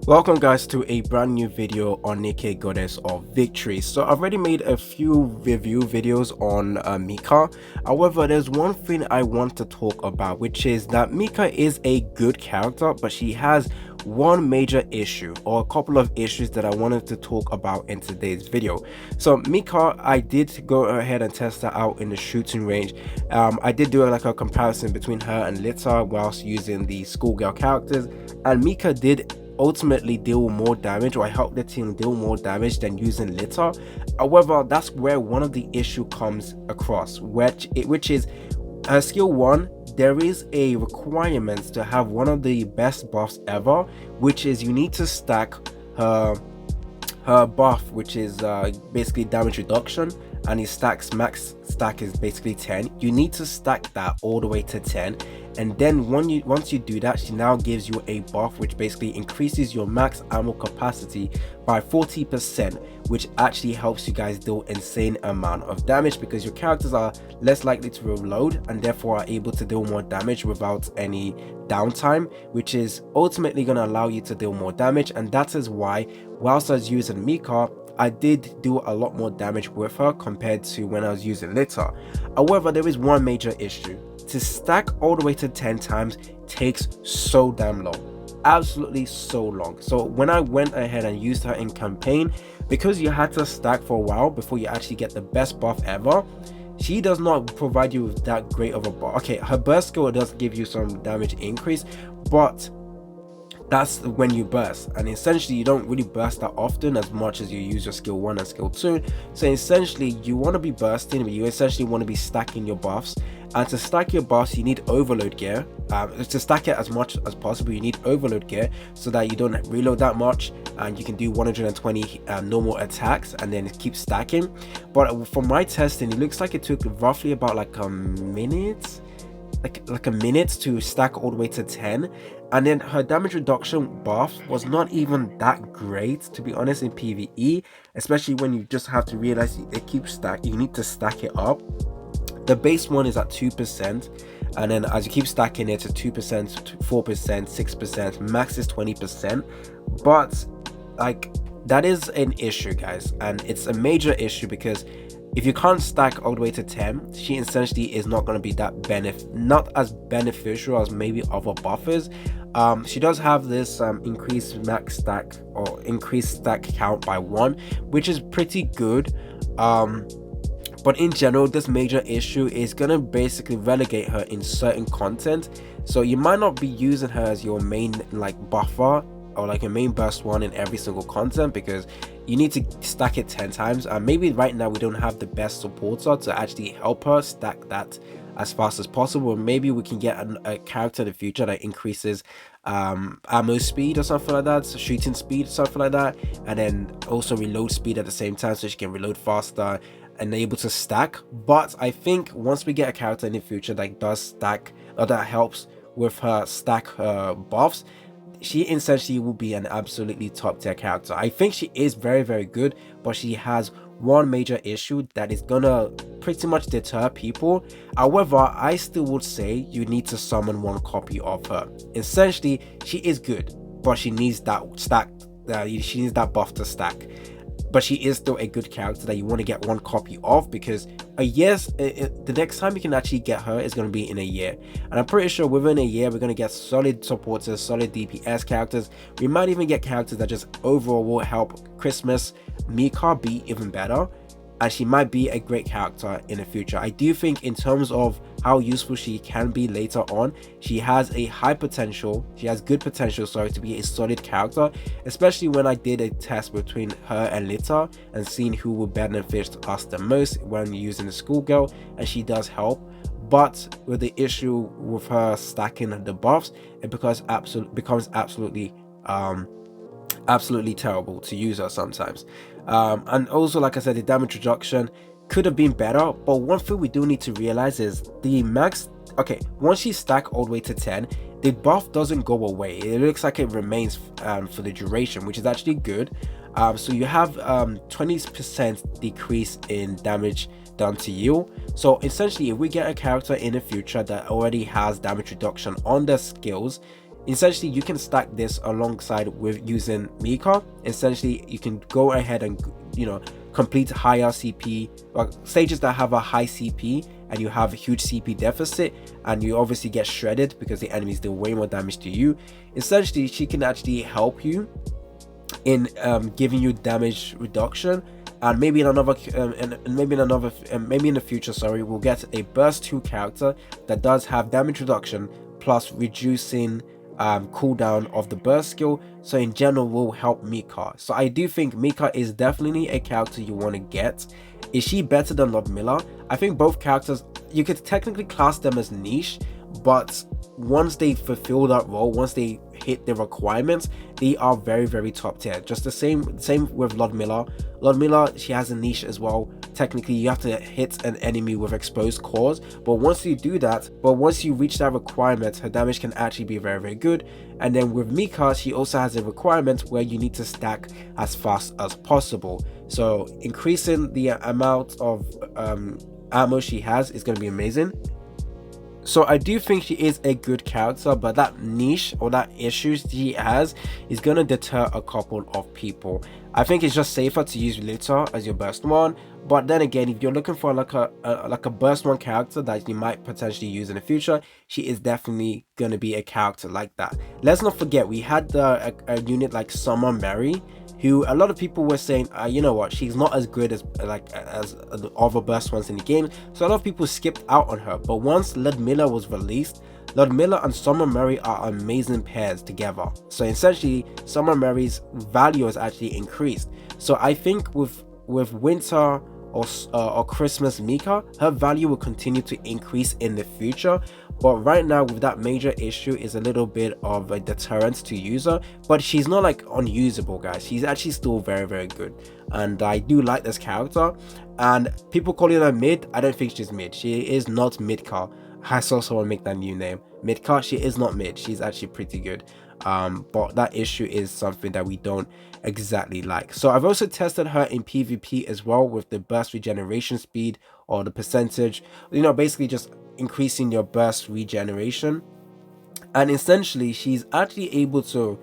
Welcome guys to a brand new video on NIKKE Goddess of Victory. So I've already made a few review videos on Mica. However, there's one thing I want to talk about, which is that Mica is a good character, but she has one major issue or a couple of issues that I wanted to talk about in today's video. So Mica, I did go ahead and test her out in the shooting range. I did do like a comparison between her and Lita whilst using the schoolgirl characters, and Mica did ultimately deal more damage, or I help the team deal more damage than using Lita. However, that's where one of the issue comes across, which is her skill 1. There is a requirement to have one of the best buffs ever, which is you need to stack her buff, which is basically damage reduction, and his max stack is basically 10. You need to stack that all the way to 10, and then once you do that, she now gives you a buff which basically increases your max ammo capacity by 40%, which actually helps you guys deal insane amount of damage because your characters are less likely to reload and therefore are able to deal more damage without any downtime, which is ultimately going to allow you to deal more damage. And that is why whilst I was using Mica, I did do a lot more damage with her compared to when I was using Lita. However, there is one major issue. To stack all the way to 10 times takes so damn long, absolutely so long. So when I went ahead and used her in campaign, because you had to stack for a while before you actually get the best buff ever, she does not provide you with that great of a buff. Okay, her burst skill does give you some damage increase, but that's when you burst, and essentially you don't really burst that often as much as you use your skill 1 and skill 2. So essentially you want to be bursting, but you essentially want to be stacking your buffs. And to stack your buffs, you need overload gear. To stack it as much as possible, you need overload gear so that you don't reload that much, and you can do 120 normal attacks and then keep stacking. But for my testing, it looks like it took roughly about like a minute, like a minute to stack all the way to 10. And then her damage reduction buff was not even that great, to be honest, in PvE, especially when you just have to realize it keeps stacking. You need to stack it up. The base one is at 2%, and then as you keep stacking it to 2%, 4%, 6%, max is 20%. But like, that is an issue, guys, and it's a major issue because if you can't stack all the way to 10, she essentially is not going to be that not as beneficial as maybe other buffers. She does have this increased max stack or increased stack count by 1, which is pretty good. But in general, this major issue is going to basically relegate her in certain content. So you might not be using her as your main like buffer or like your main burst one in every single content, because you need to stack it 10 times. And maybe right now we don't have the best supporter to actually help her stack that as fast as possible. Maybe we can get a character in the future that increases ammo speed or something like that, so shooting speed, something like that, and then also reload speed at the same time, so she can reload faster and able to stack. But I think once we get a character in the future that does stack, or that helps with her stack buffs, she essentially will be an absolutely top tier character. I think she is very, very good, but she has one major issue that is gonna pretty much deter people. However, I still would say you need to summon one copy of her. Essentially, she is good, but she needs that stack. She needs that buff to stack. But she is still a good character that you want to get one copy of, because the next time you can actually get her is going to be in a year, and I'm pretty sure within a year we're going to get solid supporters, solid DPS characters. We might even get characters that just overall will help Christmas Mica be even better, and she might be a great character in the future. I do think in terms of how useful she can be later on, she has a high potential, she has good potential, sorry, to be a solid character, especially when I did a test between her and Lita and seeing who would benefit us the most when using the schoolgirl, and she does help. But with the issue with her stacking the buffs, it becomes absolutely terrible to use her sometimes. And also, like I said, the damage reduction could have been better. But one thing we do need to realize is the max. Okay, once you stack all the way to 10, the buff doesn't go away. It looks like it remains for the duration, which is actually good. So you have 20% decrease in damage done to you. So essentially, if we get a character in the future that already has damage reduction on their skills, essentially you can stack this alongside with using Mica. Essentially you can go ahead and, you know, complete higher CP or stages that have a high CP and you have a huge CP deficit, and you obviously get shredded because the enemies do way more damage to you. Essentially she can actually help you in giving you damage reduction. And maybe in another maybe in the future, sorry, we'll get a burst 2 character that does have damage reduction plus reducing cooldown of the burst skill, so in general will help Mica. So I do think Mica is definitely a character you want to get. Is she better than Ludmilla? I think both characters, you could technically class them as niche, but once they fulfill that role, once they hit the requirements, they are very, very top tier. Just the same with Ludmilla. Ludmilla, she has a niche as well. Technically you have to hit an enemy with exposed cores, but once you do that, once you reach that requirement, her damage can actually be very, very good. And then with Mica, she also has a requirement where you need to stack as fast as possible, so increasing the amount of ammo she has is going to be amazing. So I do think she is a good character, but that niche or that issue she has is going to deter a couple of people. I think it's just safer to use Lita as your burst 1, but then again, if you're looking for like a burst 1 character that you might potentially use in the future, she is definitely going to be a character like that. Let's not forget, we had a unit like Summer Mary, who a lot of people were saying, you know what, she's not as good as the other burst ones in the game, so a lot of people skipped out on her. But once Ludmilla was released, Ludmilla and Summer Mary are amazing pairs together. So essentially Summer Mary's value has actually increased. So I think with winter or Christmas Mica, her value will continue to increase in the future. But right now, with that major issue, is a little bit of a deterrent to use her. But she's not like unusable, guys. She's actually still very, very good, and I do like this character. And people calling her mid, I don't think she's mid. She is not mid-car. I saw someone make that new name, mid-car. She is not mid. She's actually pretty good. But that issue is something that we don't exactly like. So I've also tested her in PvP as well with the burst regeneration speed, or the percentage, you know, basically just increasing your burst regeneration. And essentially she's actually able to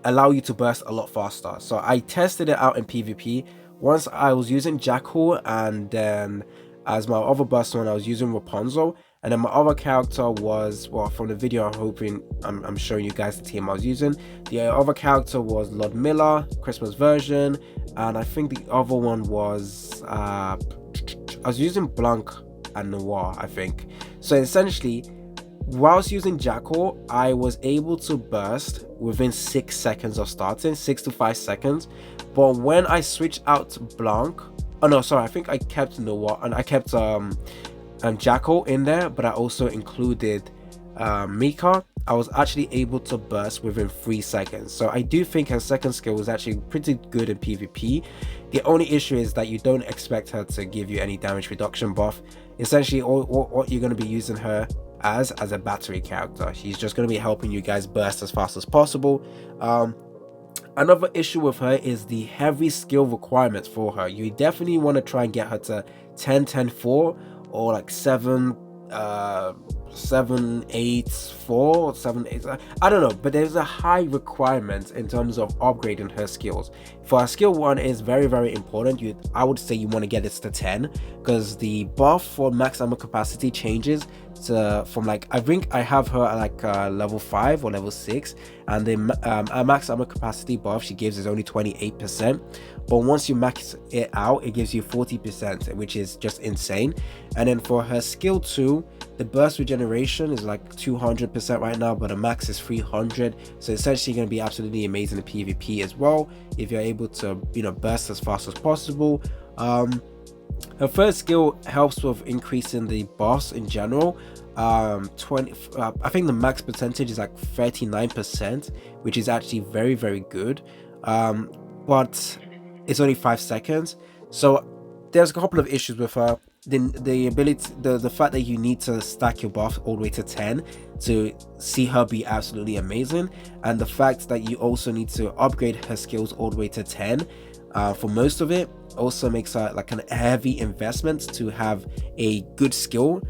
allow you to burst a lot faster. So I tested it out in PvP. Once I was using Jackal, and then as my other burst one I was using Rapunzel, and then my other character was, well, from the video I'm showing you guys the team I was using. The other character was Ludmilla, Christmas version, and I think the other one was I was using Blanc and Noir, I think. So essentially, whilst using Jackal, I was able to burst within 6 seconds of starting, 6 to 5 seconds. But when I switched out to Blanc, oh no, sorry, I think I kept Noir and I kept Jackal in there, but I also included Mica. I was actually able to burst within 3 seconds. So I do think her second skill was actually pretty good in PvP. The only issue is that you don't expect her to give you any damage reduction buff. Essentially, what you're going to be using her as a battery character. She's just going to be helping you guys burst as fast as possible. Another issue with her is the heavy skill requirements for her. You definitely want to try and get her to 10-10-4 or like 7-8-4, 7-8, I don't know, but there's a high requirement in terms of upgrading her skills. For her skill 1 is very, very important. I would say you want to get it to 10, because the buff for max ammo capacity changes to, from like, I think I have her at like level 5 or level 6, and the max ammo capacity buff she gives is only 28%, but once you max it out it gives you 40%, which is just insane. And then for her skill 2, the burst regeneration is like 200% right now, but the max is 300. So essentially going to be absolutely amazing in PvP as well, if you're able to, you know, burst as fast as possible. Her first skill helps with increasing the boss in general. I think the max percentage is like 39%, which is actually very, very good. But it's only 5 seconds. So there's a couple of issues with her. The ability, the fact that you need to stack your buff all the way to 10 to see her be absolutely amazing, and the fact that you also need to upgrade her skills all the way to 10 for most of it also makes her like a heavy investment to have a good skill.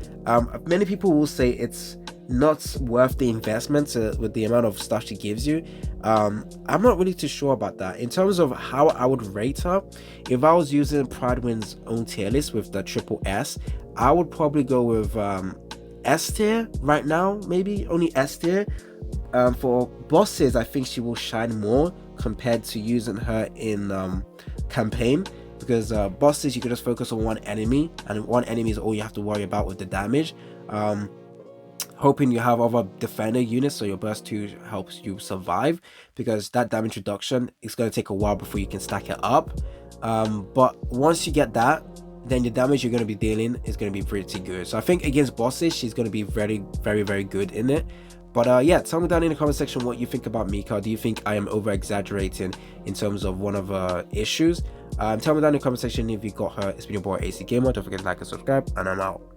Many people will say it's not worth the investment with the amount of stuff she gives you. I'm not really too sure about that. In terms of how I would rate her, if I was using Pridewind's own tier list with the triple S, I would probably go with S tier right now, maybe only S tier. For bosses, I think she will shine more compared to using her in campaign, because bosses you can just focus on one enemy, and one enemy is all you have to worry about with the damage. Hoping you have other defender units so your burst 2 helps you survive, because that damage reduction is going to take a while before you can stack it up. But once you get that, then the damage you're going to be dealing is going to be pretty good. So I think against bosses she's going to be very, very, very good in it. But yeah, tell me down in the comment section what you think about Mica. Do you think I am over exaggerating in terms of one of her issues? Tell me down in the comment section if you got her. It's been your boy AC Gamer. Don't forget to like and subscribe, and I'm out.